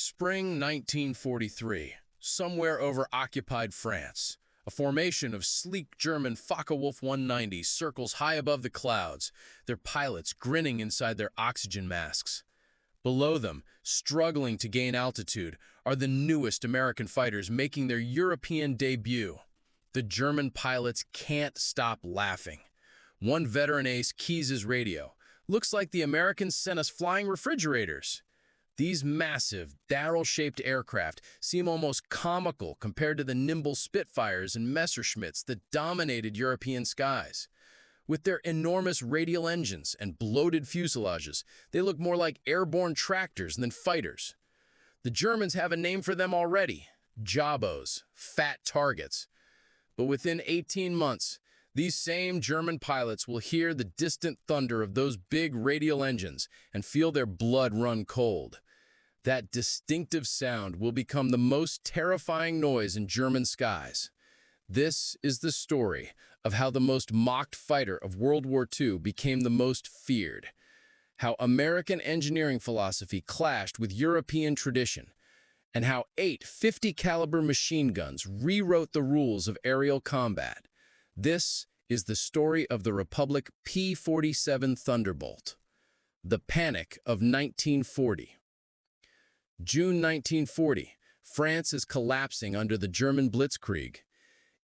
Spring 1943, somewhere over occupied France. A formation of sleek German Focke-Wulf 190s circles high above the clouds, their pilots grinning inside their oxygen masks. Below them, struggling to gain altitude, are the newest American fighters making their European debut. The German pilots can't stop laughing. One veteran ace keys his radio. "Looks like the Americans sent us flying refrigerators." These massive, barrel-shaped aircraft seem almost comical compared to the nimble Spitfires and Messerschmitts that dominated European skies. With their enormous radial engines and bloated fuselages, they look more like airborne tractors than fighters. The Germans have a name for them already: Jabos, fat targets. But within 18 months, these same German pilots will hear the distant thunder of those big radial engines and feel their blood run cold. That distinctive sound will become the most terrifying noise in German skies. This is the story of how the most mocked fighter of World War II became the most feared, how American engineering philosophy clashed with European tradition, and how 8 50-caliber machine guns rewrote the rules of aerial combat. This is the story of the Republic P-47 Thunderbolt. The Panic of 1940. June 1940, France is collapsing under the German Blitzkrieg.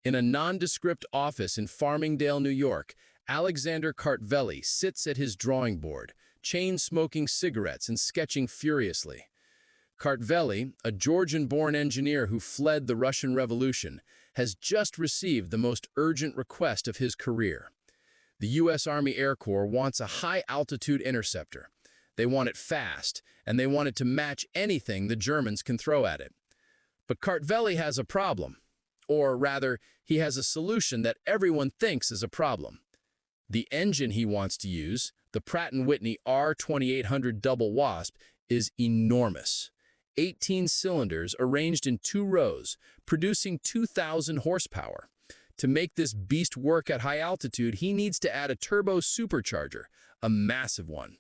In a nondescript office in Farmingdale, New York, Alexander Kartveli sits at his drawing board, chain-smoking cigarettes and sketching furiously. Kartveli, a Georgian-born engineer who fled the Russian Revolution, has just received the most urgent request of his career. The U.S. Army Air Corps wants a high-altitude interceptor. They want it fast, and they want it to match anything the Germans can throw at it. But Kartveli has a problem. Or rather, he has a solution that everyone thinks is a problem. The engine he wants to use, the Pratt & Whitney R2800 Double Wasp, is enormous. 18 cylinders arranged in 2 rows, producing 2,000 horsepower. To make this beast work at high altitude, he needs to add a turbo supercharger, a massive one.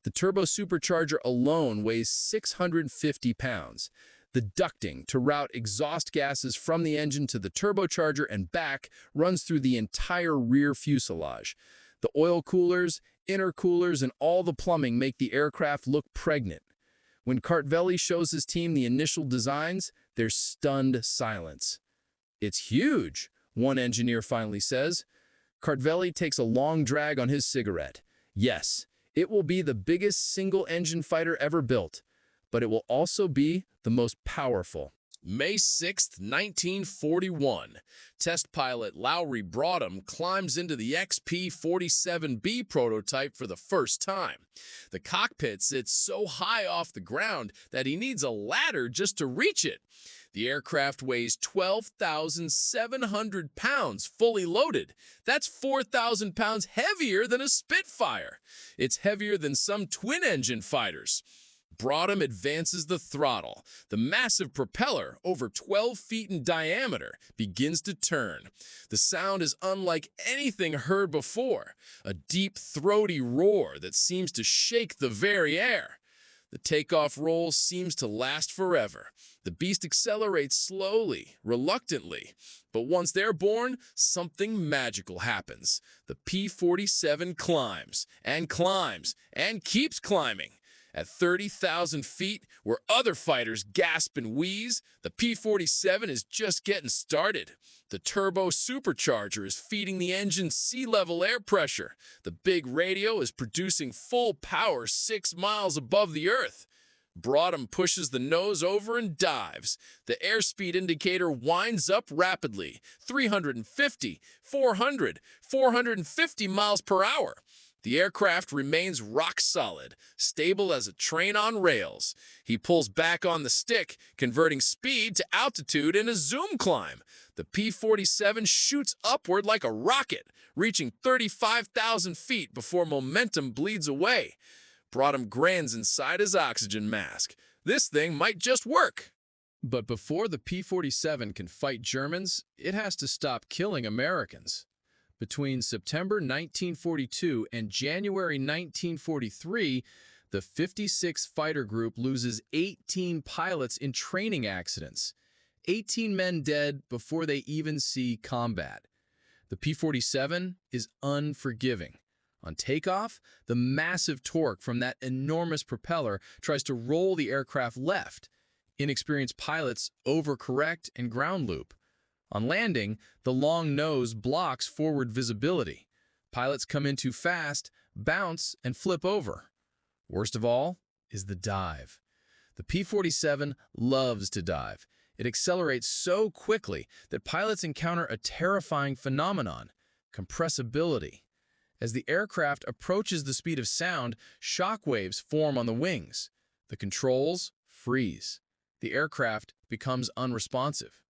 The turbo supercharger alone weighs 650 pounds. The ducting to route exhaust gases from the engine to the turbocharger and back runs through the entire rear fuselage. The oil coolers, intercoolers, and all the plumbing make the aircraft look pregnant. When Kartveli shows his team the initial designs, there's stunned silence. "It's huge," one engineer finally says. Kartveli takes a long drag on his cigarette. Yes, it will be the biggest single-engine fighter ever built, but it will also be the most powerful. May 6, 1941, test pilot Lowry Broadham climbs into the XP-47B prototype for the first time. The cockpit sits so high off the ground that he needs a ladder just to reach it. The aircraft weighs 12,700 pounds fully loaded. That's 4,000 pounds heavier than a Spitfire. It's heavier than some twin-engine fighters. Broadham advances the throttle. The massive propeller, over 12 feet in diameter, begins to turn. The sound is unlike anything heard before, a deep, throaty roar that seems to shake the very air. The takeoff roll seems to last forever. The beast accelerates slowly, reluctantly. But once they're born, something magical happens. The P-47 climbs, and climbs, and keeps climbing. At 30,000 feet, where other fighters gasp and wheeze, the P-47 is just getting started. The turbo supercharger is feeding the engine sea-level air pressure. The big radio is producing full power 6 miles above the Earth. Broadham pushes the nose over and dives. The airspeed indicator winds up rapidly, 350, 400, 450 miles per hour. The aircraft remains rock solid, stable as a train on rails. He pulls back on the stick, converting speed to altitude in a zoom climb. The P-47 shoots upward like a rocket, reaching 35,000 feet before momentum bleeds away. Broadham grins inside his oxygen mask. This thing might just work. But before the P-47 can fight Germans, it has to stop killing Americans. Between September 1942 and January 1943, the 56th Fighter Group loses 18 pilots in training accidents. 18 men dead before they even see combat. The P-47 is unforgiving. On takeoff, the massive torque from that enormous propeller tries to roll the aircraft left. Inexperienced pilots overcorrect and ground loop. On landing, the long nose blocks forward visibility. Pilots come in too fast, bounce, and flip over. Worst of all is the dive. The P-47 loves to dive. It accelerates so quickly that pilots encounter a terrifying phenomenon: compressibility. As the aircraft approaches the speed of sound, shock waves form on the wings. The controls freeze. The aircraft becomes unresponsive.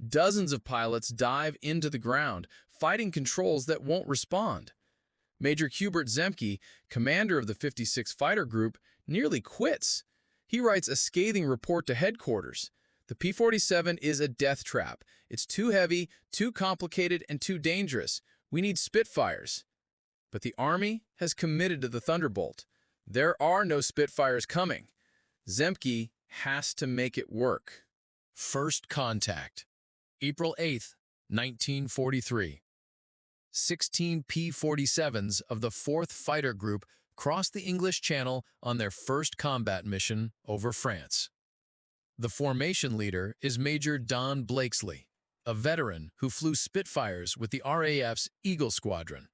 Dozens of pilots dive into the ground, fighting controls that won't respond. Major Hubert Zemke, commander of the 56th Fighter Group, nearly quits. He writes a scathing report to headquarters. The P-47 is a death trap. It's too heavy, too complicated, and too dangerous. We need Spitfires. But the Army has committed to the Thunderbolt. There are no Spitfires coming. Zemke has to make it work. First contact. April 8, 1943. 16 P-47s of the 4th Fighter Group crossed the English Channel on their first combat mission over France. The formation leader is Major Don Blakesley, a veteran who flew Spitfires with the RAF's Eagle Squadron.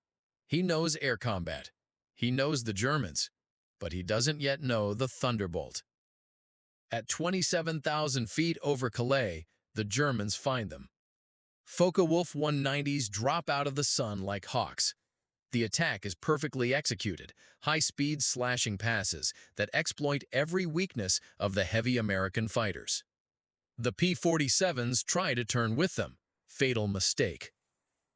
He knows air combat. He knows the Germans, but he doesn't yet know the Thunderbolt. At 27,000 feet over Calais, the Germans find them. Focke-Wulf 190s drop out of the sun like hawks. The attack is perfectly executed, high-speed slashing passes that exploit every weakness of the heavy American fighters. The P-47s try to turn with them. Fatal mistake.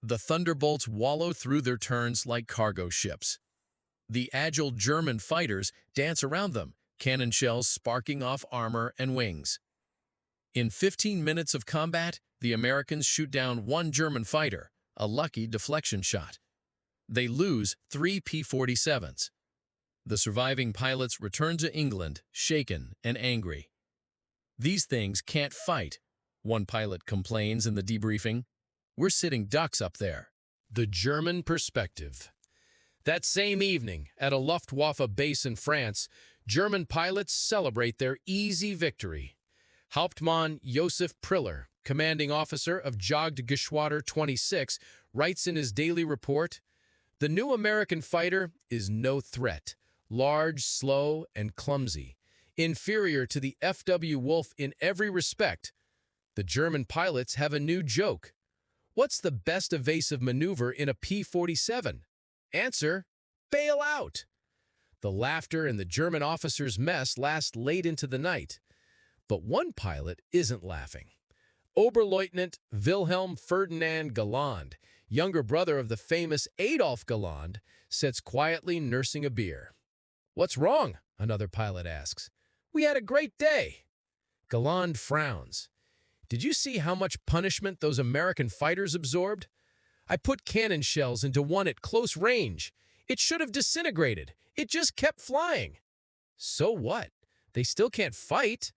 The Thunderbolts wallow through their turns like cargo ships. The agile German fighters dance around them, cannon shells sparking off armor and wings. In 15 minutes of combat, the Americans shoot down one German fighter, a lucky deflection shot. They lose 3 P-47s. The surviving pilots return to England, shaken and angry. "These things can't fight," one pilot complains in the debriefing. "We're sitting ducks up there." The German perspective. That same evening, at a Luftwaffe base in France, German pilots celebrate their easy victory. Hauptmann Josef Priller, commanding officer of Jagdgeschwader 26, writes in his daily report, "The new American fighter is no threat, large, slow, and clumsy, inferior to the Focke-Wulf in every respect. The German pilots have a new joke. What's the best evasive maneuver in a P-47? Answer: bail out." The laughter in the German officers' mess lasts late into the night. But one pilot isn't laughing. Oberleutnant Wilhelm Ferdinand Galland, younger brother of the famous Adolf Galland, sits quietly nursing a beer. "What's wrong?" another pilot asks. "We had a great day." Galland frowns. "Did you see how much punishment those American fighters absorbed? I put cannon shells into one at close range. It should have disintegrated. It just kept flying." "So what? They still can't fight."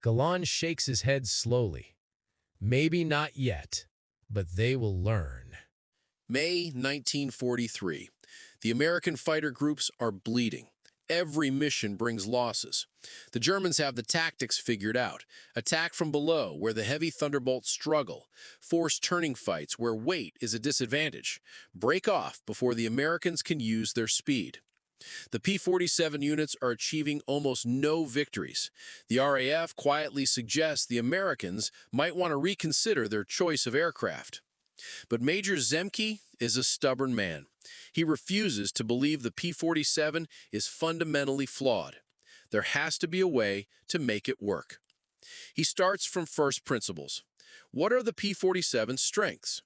Galland shakes his head slowly. "Maybe not yet, but they will learn." May 1943. The American fighter groups are bleeding. Every mission brings losses. The Germans have the tactics figured out. Attack from below, where the heavy Thunderbolts struggle. Force turning fights, where weight is a disadvantage. Break off before the Americans can use their speed. The P-47 units are achieving almost no victories. The RAF quietly suggests the Americans might want to reconsider their choice of aircraft. But Major Zemke is a stubborn man. He refuses to believe the P-47 is fundamentally flawed. There has to be a way to make it work. He starts from first principles. What are the P-47's strengths?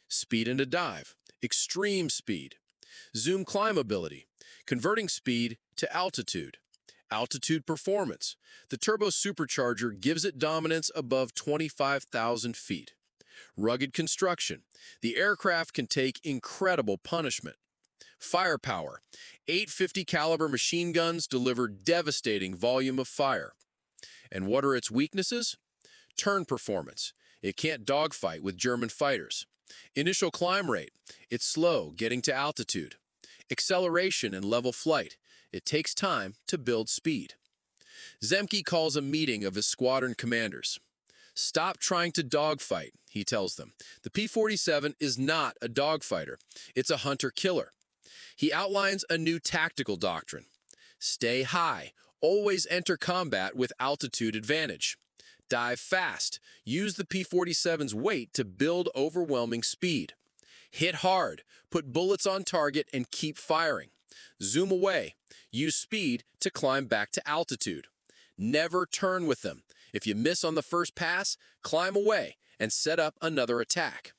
Speed into dive, extreme speed, zoom climb ability, converting speed to altitude, altitude performance. The turbo supercharger gives it dominance above 25,000 feet. Rugged construction. The aircraft can take incredible punishment. Firepower. 850 caliber machine guns deliver devastating volume of fire. And what are its weaknesses? Turn performance. It can't dogfight with German fighters. Initial climb rate. It's slow getting to altitude. Acceleration and level flight. It takes time to build speed. Zemke calls a meeting of his squadron commanders. Stop trying to dogfight, he tells them. The P-47 is not a dogfighter. It's a hunter-killer. He outlines a new tactical doctrine. Stay high. Always enter combat with altitude advantage. Dive fast. Use the P-47's weight to build overwhelming speed. Hit hard. Put bullets on target and keep firing. Zoom away. Use speed to climb back to altitude. Never turn with them. If you miss on the first pass, climb away and set up another attack.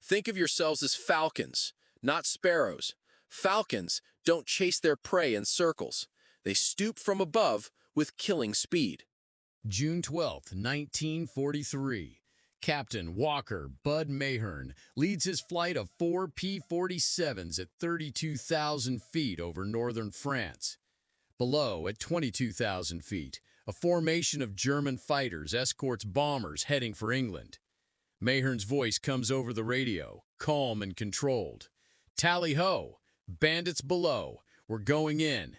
Think of yourselves as falcons, not sparrows. Falcons don't chase their prey in circles. They stoop from above with killing speed. June 12, 1943. Captain Walker Bud Mahern leads his flight of 4 P-47s at 32,000 feet over northern France. Below, at 22,000 feet, a formation of German fighters escorts bombers heading for England. Mahern's voice comes over the radio, calm and controlled. Tally-ho! Bandits below! We're going in!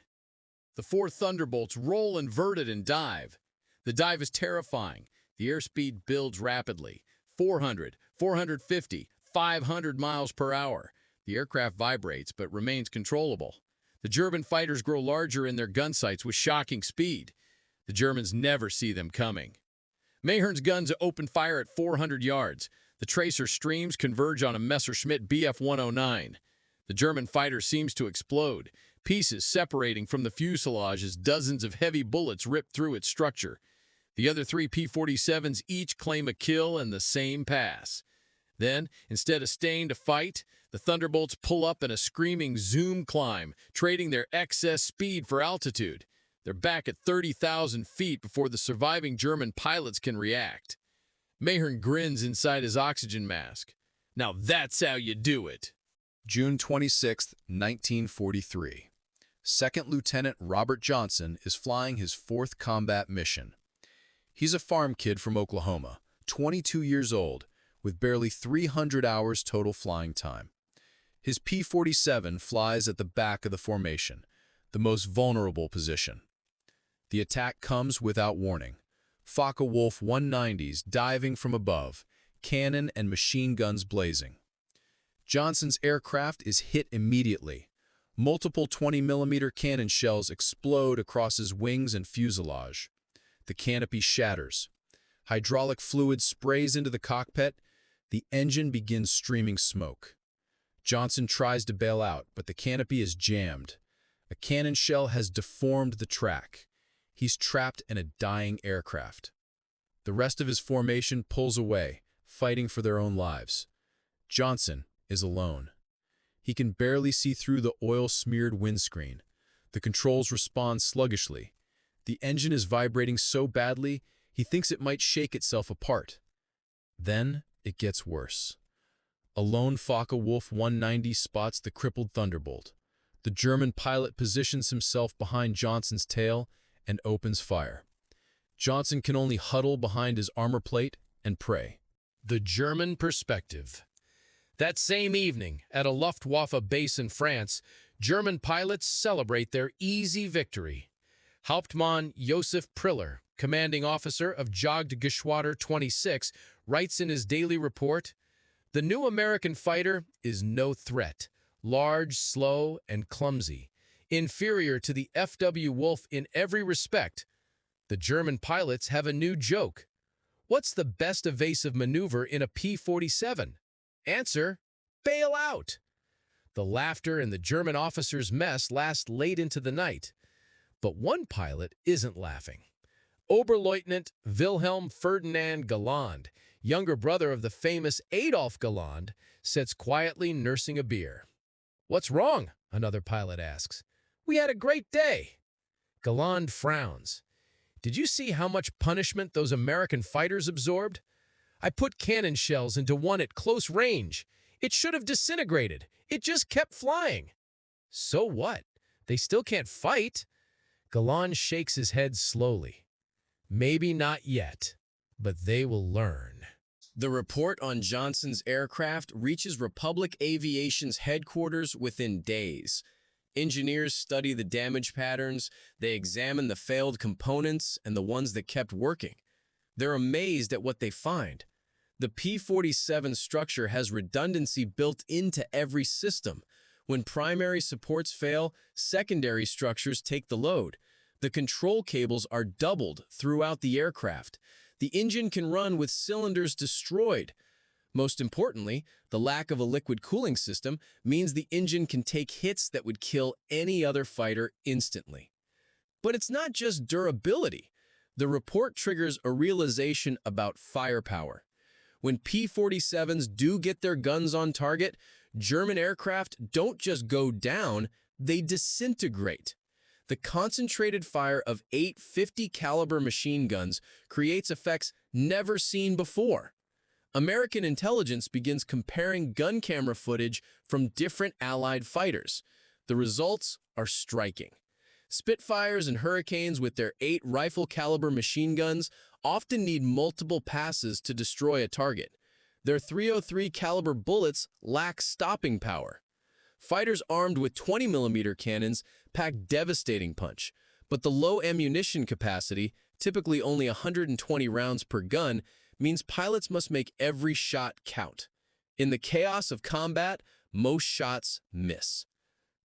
The 4 Thunderbolts roll inverted and dive. The dive is terrifying. The airspeed builds rapidly. 400, 450, 500 miles per hour. The aircraft vibrates but remains controllable. The German fighters grow larger in their gun sights with shocking speed. The Germans never see them coming. Mahern's guns open fire at 400 yards. The tracer streams converge on a Messerschmitt Bf 109. The German fighter seems to explode, pieces separating from the fuselage as dozens of heavy bullets rip through its structure. The other 3 P-47s each claim a kill in the same pass. Then, instead of staying to fight, the Thunderbolts pull up in a screaming zoom climb, trading their excess speed for altitude. They're back at 30,000 feet before the surviving German pilots can react. Mahern grins inside his oxygen mask. Now that's how you do it. June 26, 1943. Second Lieutenant Robert Johnson is flying his 4th combat mission. He's a farm kid from Oklahoma, 22 years old, with barely 300 hours total flying time. His P-47 flies at the back of the formation, the most vulnerable position. The attack comes without warning. Focke-Wulf 190s diving from above, cannon and machine guns blazing. Johnson's aircraft is hit immediately. Multiple 20mm cannon shells explode across his wings and fuselage. The canopy shatters. Hydraulic fluid sprays into the cockpit. The engine begins streaming smoke. Johnson tries to bail out, but the canopy is jammed. A cannon shell has deformed the track. He's trapped in a dying aircraft. The rest of his formation pulls away, fighting for their own lives. Johnson is alone. He can barely see through the oil-smeared windscreen. The controls respond sluggishly. The engine is vibrating so badly, he thinks it might shake itself apart. Then it gets worse. A lone Focke-Wulf 190 spots the crippled Thunderbolt. The German pilot positions himself behind Johnson's tail and opens fire. Johnson can only huddle behind his armor plate and pray. The German perspective. That same evening, at a Luftwaffe base in France, German pilots celebrate their easy victory. Hauptmann Josef Priller, commanding officer of Jagdgeschwader 26, writes in his daily report, "The new American fighter is no threat, large, slow, and clumsy, inferior to the Focke-Wulf in every respect. The German pilots have a new joke. What's the best evasive maneuver in a P-47? Answer, bail out." The laughter in the German officers' mess lasts late into the night. But one pilot isn't laughing. Oberleutnant Wilhelm Ferdinand Galland, younger brother of the famous Adolf Galland, sits quietly nursing a beer. "What's wrong?" another pilot asks. "We had a great day." Galland frowns. "Did you see how much punishment those American fighters absorbed? I put cannon shells into one at close range. It should have disintegrated. It just kept flying." So what? They still can't fight? Galan shakes his head slowly. Maybe not yet, but they will learn. The report on Johnson's aircraft reaches Republic Aviation's headquarters within days. Engineers study the damage patterns, they examine the failed components and the ones that kept working. They're amazed at what they find. The P-47 structure has redundancy built into every system. When primary supports fail, secondary structures take the load. The control cables are doubled throughout the aircraft. The engine can run with cylinders destroyed. Most importantly, the lack of a liquid cooling system means the engine can take hits that would kill any other fighter instantly. But it's not just durability. The report triggers a realization about firepower. When P-47s do get their guns on target, German aircraft don't just go down, they disintegrate. The concentrated fire of 8 50-caliber machine guns creates effects never seen before. American intelligence begins comparing gun camera footage from different Allied fighters. The results are striking. Spitfires and Hurricanes with their 8 rifle-caliber machine guns often need multiple passes to destroy a target. Their .303 caliber bullets lack stopping power. Fighters armed with 20mm cannons pack devastating punch, but the low ammunition capacity, typically only 120 rounds per gun, means pilots must make every shot count. In the chaos of combat, most shots miss.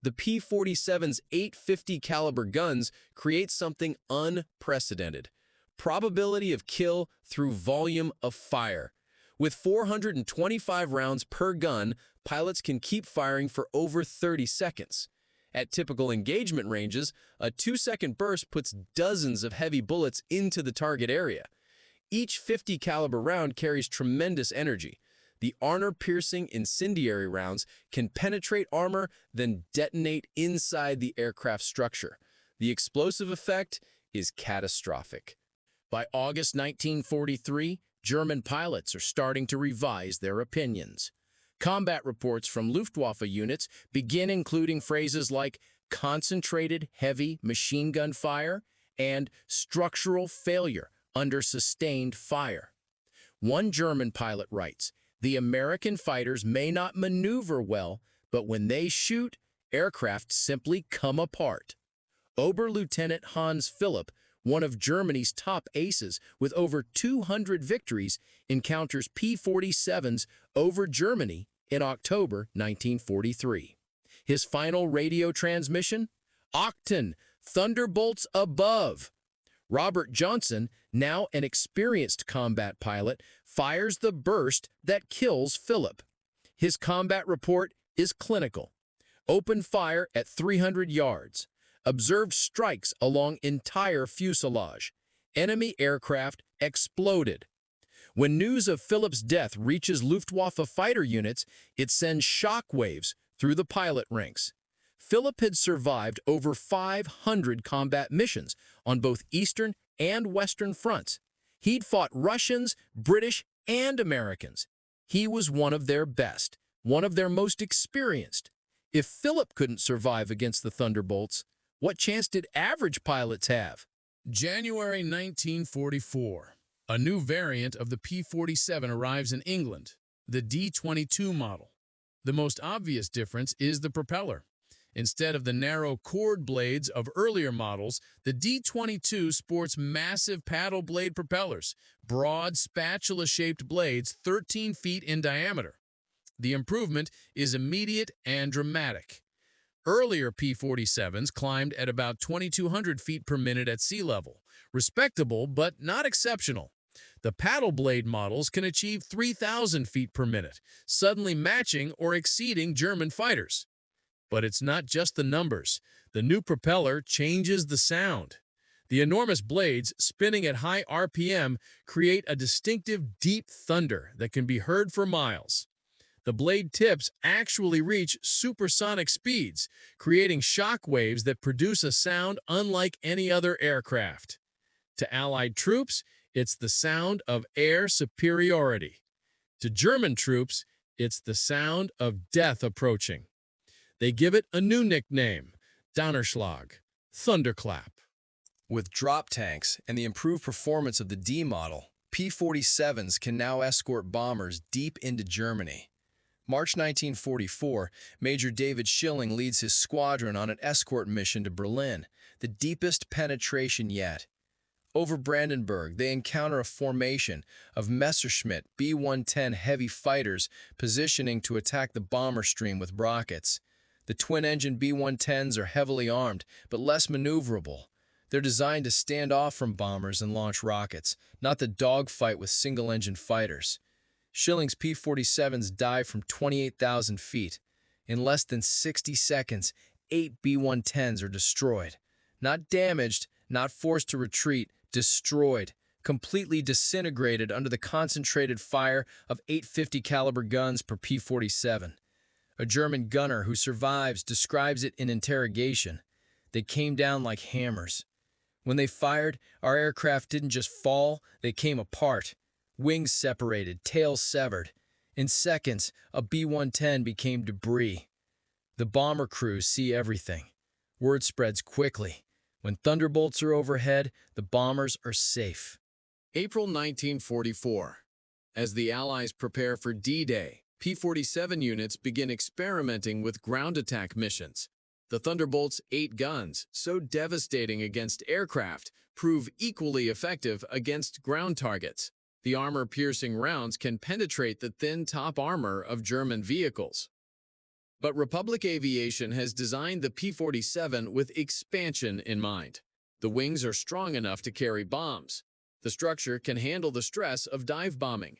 The P-47's 850 caliber guns create something unprecedented: probability of kill through volume of fire. With 425 rounds per gun, pilots can keep firing for over 30 seconds. At typical engagement ranges, a 2-second burst puts dozens of heavy bullets into the target area. Each 50 caliber round carries tremendous energy. The armor-piercing incendiary rounds can penetrate armor, then detonate inside the aircraft structure. The explosive effect is catastrophic. By August 1943, German pilots are starting to revise their opinions. Combat reports from Luftwaffe units begin including phrases like concentrated heavy machine gun fire and structural failure under sustained fire. One German pilot writes, "The American fighters may not maneuver well, but when they shoot, aircraft simply come apart." Oberlieutenant Hans Philipp, one of Germany's top aces with over 200 victories, encounters P-47s over Germany in October 1943. His final radio transmission? Octon, Thunderbolts above. Robert Johnson, now an experienced combat pilot, fires the burst that kills Philipp. His combat report is clinical. Open fire at 300 yards. Observed strikes along entire fuselage. Enemy aircraft exploded. When news of Philipp's death reaches Luftwaffe fighter units, it sends shockwaves through the pilot ranks. Philipp had survived over 500 combat missions on both Eastern and Western fronts. He'd fought Russians, British, and Americans. He was one of their best, one of their most experienced. If Philipp couldn't survive against the Thunderbolts, what chance did average pilots have? January 1944. A new variant of the P-47 arrives in England, the D-22 model. The most obvious difference is the propeller. Instead of the narrow chord blades of earlier models, the D-22 sports massive paddle blade propellers, broad spatula-shaped blades 13 feet in diameter. The improvement is immediate and dramatic. Earlier P-47s climbed at about 2,200 feet per minute at sea level. Respectable, but not exceptional. The paddle blade models can achieve 3,000 feet per minute, suddenly matching or exceeding German fighters. But it's not just the numbers. The new propeller changes the sound. The enormous blades, spinning at high RPM, create a distinctive deep thunder that can be heard for miles. The blade tips actually reach supersonic speeds, creating shock waves that produce a sound unlike any other aircraft. To Allied troops, it's the sound of air superiority. To German troops, it's the sound of death approaching. They give it a new nickname, Donnerschlag, Thunderclap. With drop tanks and the improved performance of the D model, P-47s can now escort bombers deep into Germany. March 1944, Major David Schilling leads his squadron on an escort mission to Berlin, the deepest penetration yet. Over Brandenburg, they encounter a formation of Messerschmitt B-110 heavy fighters positioning to attack the bomber stream with rockets. The twin-engine B-110s are heavily armed, but less maneuverable. They're designed to stand off from bombers and launch rockets, not the dogfight with single-engine fighters. Schilling's P-47s dive from 28,000 feet. In less than 60 seconds, 8 B-110s are destroyed. Not damaged, not forced to retreat, destroyed, completely disintegrated under the concentrated fire of 850 caliber guns per P-47. A German gunner who survives describes it in interrogation. They came down like hammers. When they fired, our aircraft didn't just fall, they came apart. Wings separated, tails severed. In seconds, a B-110 became debris. The bomber crews see everything. Word spreads quickly. When Thunderbolts are overhead, the bombers are safe. April 1944. As the Allies prepare for D-Day, P-47 units begin experimenting with ground attack missions. The Thunderbolt's 8 guns, so devastating against aircraft, prove equally effective against ground targets. The armor-piercing rounds can penetrate the thin top armor of German vehicles. But Republic Aviation has designed the P-47 with expansion in mind. The wings are strong enough to carry bombs. The structure can handle the stress of dive bombing.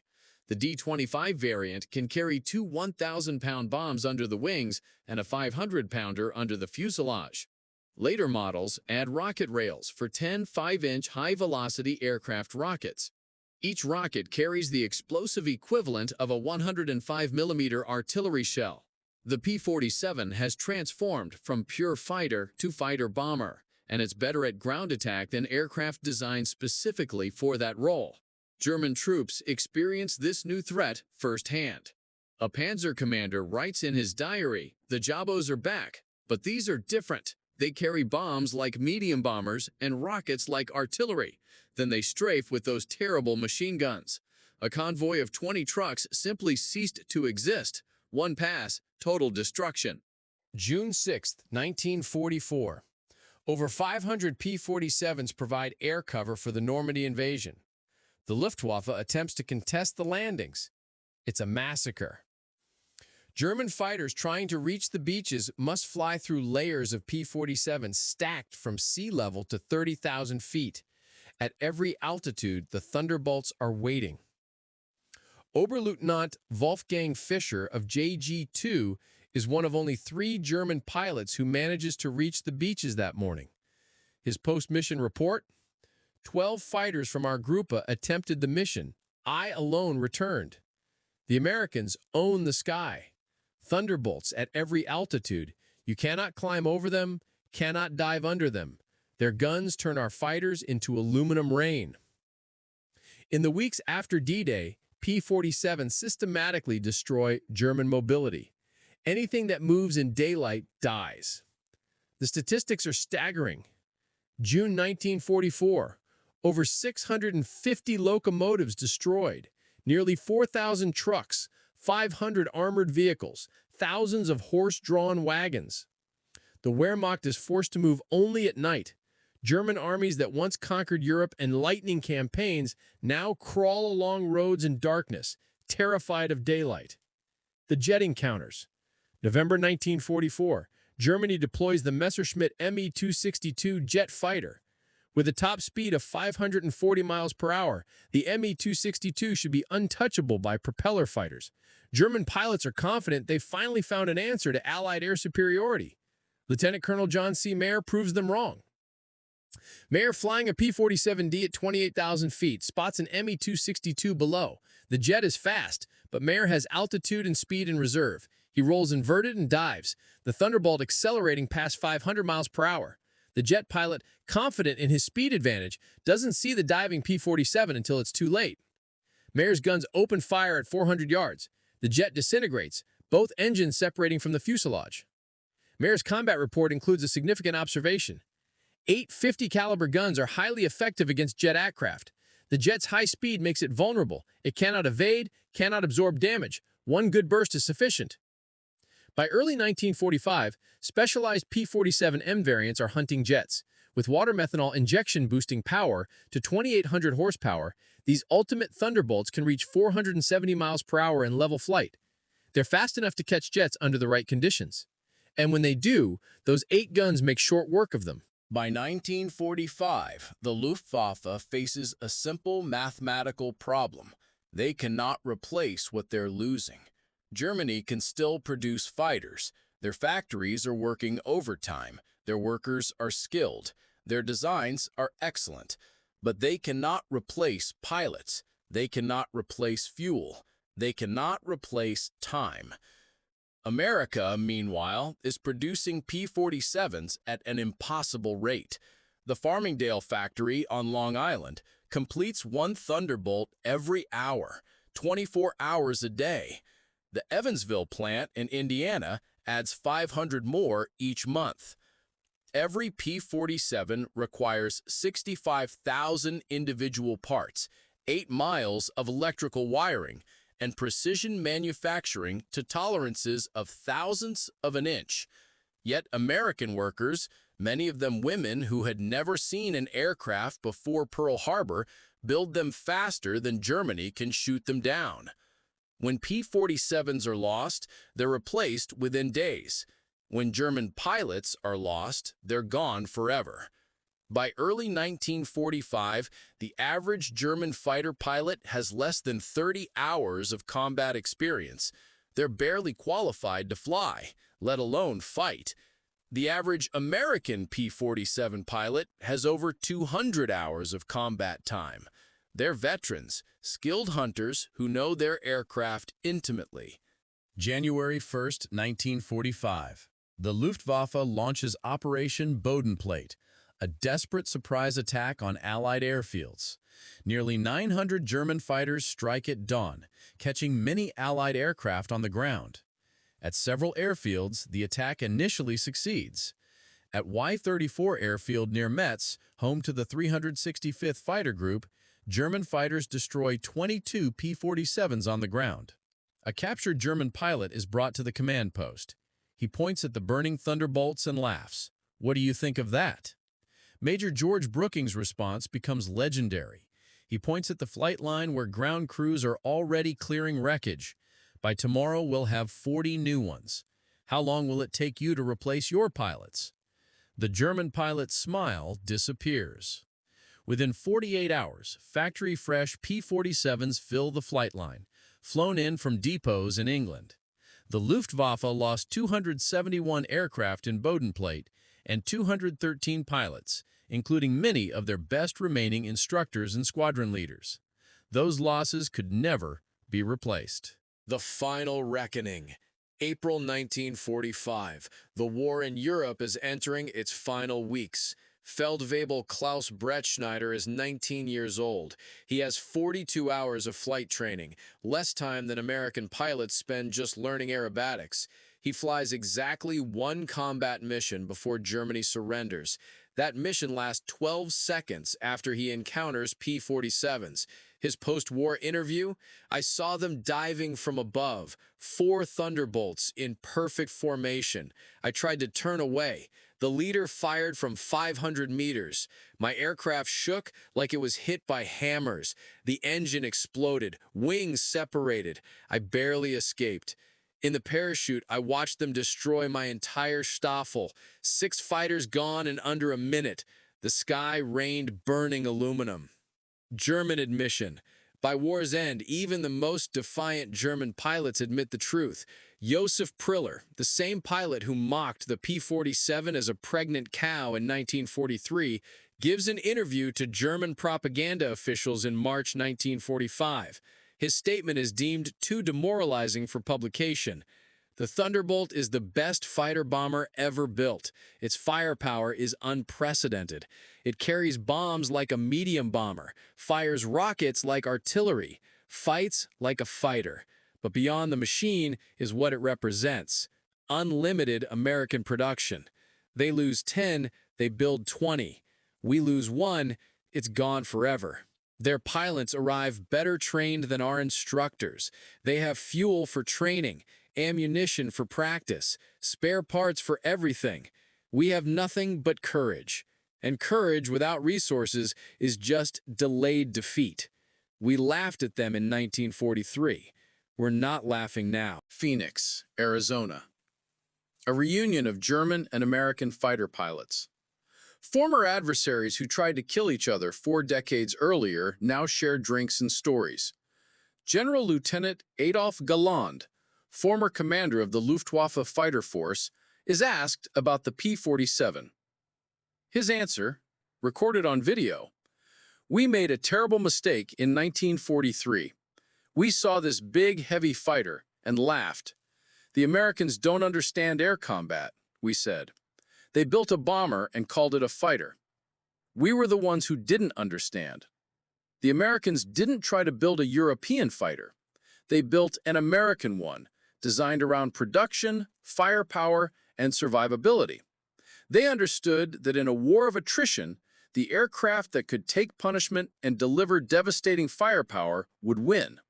The D-25 variant can carry 2 1,000-pound bombs under the wings and a 500-pounder under the fuselage. Later models add rocket rails for 10 5-inch high-velocity aircraft rockets. Each rocket carries the explosive equivalent of a 105mm artillery shell. The P-47 has transformed from pure fighter to fighter-bomber, and it's better at ground attack than aircraft designed specifically for that role. German troops experience this new threat firsthand. A panzer commander writes in his diary, "The Jabos are back, but these are different. They carry bombs like medium bombers and rockets like artillery. Then they strafe with those terrible machine guns. A convoy of 20 trucks simply ceased to exist. One pass, total destruction." June 6, 1944. Over 500 P-47s provide air cover for the Normandy invasion. The Luftwaffe attempts to contest the landings. It's a massacre. German fighters trying to reach the beaches must fly through layers of P-47s stacked from sea level to 30,000 feet. At every altitude, the Thunderbolts are waiting. Oberleutnant Wolfgang Fischer of JG2 is one of only 3 German pilots who manages to reach the beaches that morning. His post-mission report: 12 fighters from our Gruppe attempted the mission. I alone returned. The Americans own the sky. Thunderbolts at every altitude. You cannot climb over them, cannot dive under them. Their guns turn our fighters into aluminum rain. In the weeks after D-Day, P-47 systematically destroy German mobility. Anything that moves in daylight dies. The statistics are staggering. June 1944, over 650 locomotives destroyed, nearly 4,000 trucks, 500 armored vehicles, thousands of horse-drawn wagons. The Wehrmacht is forced to move only at night. German armies that once conquered Europe in lightning campaigns now crawl along roads in darkness, terrified of daylight. The jet encounters. November 1944, Germany deploys the Messerschmitt Me-262 jet fighter. With a top speed of 540 miles per hour, the Me-262 should be untouchable by propeller fighters. German pilots are confident they've finally found an answer to Allied air superiority. Lieutenant Colonel John C. Mayer proves them wrong. Mayer, flying a P-47D at 28,000 feet, spots an Me-262 below. The jet is fast, but Mayer has altitude and speed in reserve. He rolls inverted and dives, the Thunderbolt accelerating past 500 miles per hour. The jet pilot, confident in his speed advantage, doesn't see the diving P-47 until it's too late. Mayer's guns open fire at 400 yards. The jet disintegrates, both engines separating from the fuselage. Mayer's combat report includes a significant observation. 8 50 caliber guns are highly effective against jet aircraft. The jet's high speed makes it vulnerable. It cannot evade, cannot absorb damage. One good burst is sufficient. By early 1945, specialized P-47M variants are hunting jets. With water methanol injection boosting power to 2,800 horsepower, these ultimate Thunderbolts can reach 470 miles per hour in level flight. They're fast enough to catch jets under the right conditions. And when they do, those 8 guns make short work of them. By 1945, the Luftwaffe faces a simple mathematical problem. They cannot replace what they're losing. Germany can still produce fighters. Their factories are working overtime. Their workers are skilled. Their designs are excellent. But they cannot replace pilots. They cannot replace fuel. They cannot replace time. America, meanwhile, is producing P-47s at an impossible rate. The Farmingdale factory on Long Island completes 1 Thunderbolt every hour, 24 hours a day. The Evansville plant in Indiana adds 500 more each month. Every P-47 requires 65,000 individual parts, 8 miles of electrical wiring, and precision manufacturing to tolerances of thousandths of an inch. Yet American workers, many of them women who had never seen an aircraft before Pearl Harbor, build them faster than Germany can shoot them down. When P-47s are lost, they're replaced within days. When German pilots are lost, they're gone forever. By early 1945, the average German fighter pilot has less than 30 hours of combat experience. They're barely qualified to fly, let alone fight. The average American P-47 pilot has over 200 hours of combat time. They're veterans, skilled hunters who know their aircraft intimately. January 1st, 1945. The Luftwaffe launches Operation Bodenplate, a desperate surprise attack on Allied airfields. Nearly 900 German fighters strike at dawn, catching many Allied aircraft on the ground. At several airfields, the attack initially succeeds. At Y-34 airfield near Metz, home to the 365th Fighter Group, German fighters destroy 22 P-47s on the ground. A captured German pilot is brought to the command post. He points at the burning Thunderbolts and laughs. What do you think of that? Major George Brooking's response becomes legendary. He points at the flight line where ground crews are already clearing wreckage. By tomorrow, we'll have 40 new ones. How long will it take you to replace your pilots? The German pilot's smile disappears. Within 48 hours, factory-fresh P-47s fill the flight line, flown in from depots in England. The Luftwaffe lost 271 aircraft in Bodenplate and 213 pilots, including many of their best remaining instructors and squadron leaders. Those losses could never be replaced. The Final Reckoning. April 1945. The war in Europe is entering its final weeks. Feldwebel Klaus Brettschneider is 19 years old. He has 42 hours of flight training, less time than American pilots spend just learning aerobatics. He flies exactly 1 combat mission before Germany surrenders. That mission lasts 12 seconds after he encounters P-47s. His post-war interview, I saw them diving from above, 4 Thunderbolts in perfect formation. I tried to turn away. The leader fired from 500 meters. My aircraft shook like it was hit by hammers. The engine exploded, wings separated. I barely escaped. In the parachute, I watched them destroy my entire Staffel. 6 fighters gone in under a minute. The sky rained burning aluminum. German admission. By war's end, even the most defiant German pilots admit the truth. Josef Priller, the same pilot who mocked the P-47 as a pregnant cow in 1943, gives an interview to German propaganda officials in March 1945. His statement is deemed too demoralizing for publication. The Thunderbolt is the best fighter bomber ever built. Its firepower is unprecedented. It carries bombs like a medium bomber, fires rockets like artillery, fights like a fighter. But beyond the machine is what it represents: unlimited American production. They lose 10, they build 20. We lose 1, it's gone forever. Their pilots arrive better trained than our instructors. They have fuel for training, ammunition for practice, spare parts for everything. We have nothing but courage. And courage without resources is just delayed defeat. We laughed at them in 1943. We're not laughing now. Phoenix, Arizona. A reunion of German and American fighter pilots. Former adversaries who tried to kill each other 4 decades earlier now share drinks and stories. General Lieutenant Adolf Galland, former commander of the Luftwaffe fighter force, is asked about the P-47. His answer, recorded on video: "We made a terrible mistake in 1943. We saw this big, heavy fighter and laughed. The Americans don't understand air combat, we said. They built a bomber and called it a fighter. We were the ones who didn't understand. The Americans didn't try to build a European fighter. They built an American one, designed around production, firepower, and survivability. They understood that in a war of attrition, the aircraft that could take punishment and deliver devastating firepower would win."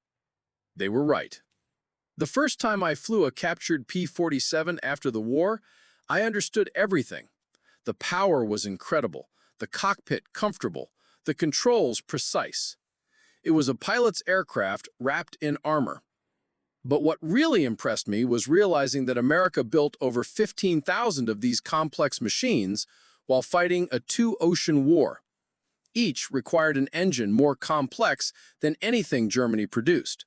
They were right. The first time I flew a captured P-47 after the war, I understood everything. The power was incredible, the cockpit comfortable, the controls precise. It was a pilot's aircraft wrapped in armor. But what really impressed me was realizing that America built over 15,000 of these complex machines while fighting a 2-ocean war. Each required an engine more complex than anything Germany produced.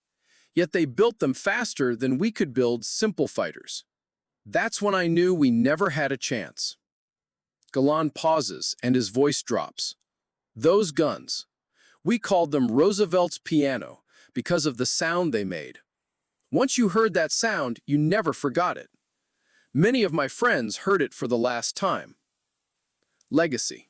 Yet they built them faster than we could build simple fighters. That's when I knew we never had a chance. Galland pauses and his voice drops. Those guns. We called them Roosevelt's piano because of the sound they made. Once you heard that sound, you never forgot it. Many of my friends heard it for the last time. Legacy.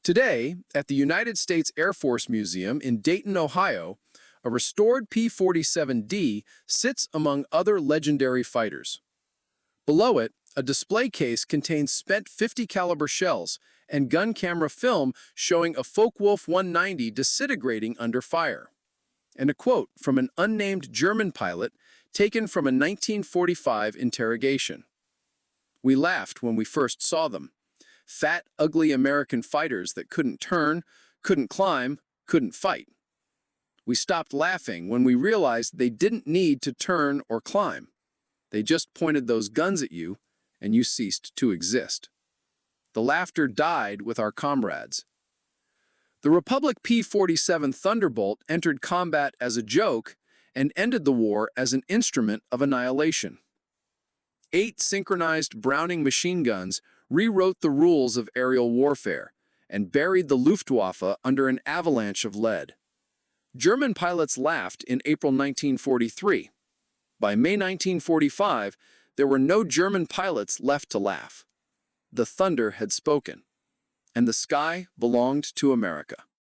Today, at the United States Air Force Museum in Dayton, Ohio, a restored P-47D sits among other legendary fighters. Below it, a display case contains spent .50 caliber shells and gun camera film showing a Focke-Wulf 190 disintegrating under fire. And a quote from an unnamed German pilot taken from a 1945 interrogation. "We laughed when we first saw them. Fat, ugly American fighters that couldn't turn, couldn't climb, couldn't fight. We stopped laughing when we realized they didn't need to turn or climb. They just pointed those guns at you, and you ceased to exist." The laughter died with our comrades. The Republic P-47 Thunderbolt entered combat as a joke and ended the war as an instrument of annihilation. 8 synchronized Browning machine guns rewrote the rules of aerial warfare and buried the Luftwaffe under an avalanche of lead. German pilots laughed in April 1943. By May 1945, there were no German pilots left to laugh. The thunder had spoken, and the sky belonged to America.